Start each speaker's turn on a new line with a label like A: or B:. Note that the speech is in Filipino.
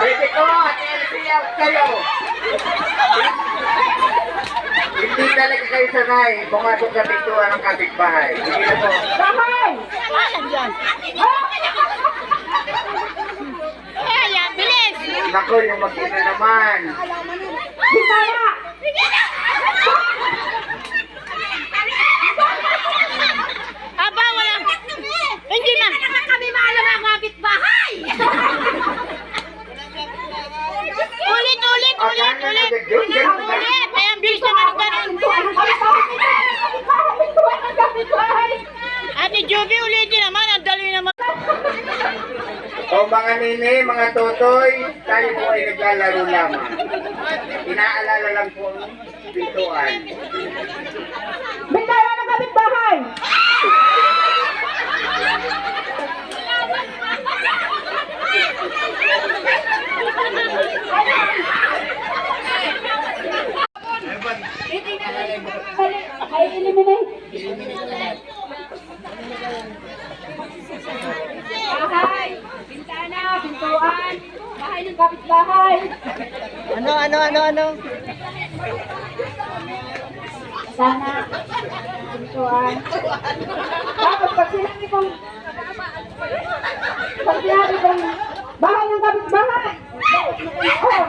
A: Pwede ko at i-out kayo. Hindi talaga kayo sanay pumasok sa pintuan ng kapitbahay. Hindi na po.
B: Bahay!
C: Ayan, bilis!
A: Naku, yung mag-ina naman.
B: Bitara!
C: Aba, walang... Hindi na. Kami maalam ang kapitbahay. Ulit. Ayan, bilis naman ang ganun. Ate Joby, ulitin naman. Ang dali naman.
A: O mga nini, mga totoy, tayo po ay naglalaro lamang. Inaalala lang po ang pintuan.
B: Bitara ng kapitbahay! Ay, eliminate! Bahay! Bintana! Pintuan! Bahay ng kapitbahay!
C: Ano?
B: Sana! Pintuan! Tapos pag sinabi kong bahay ng kapitbahay! Oh,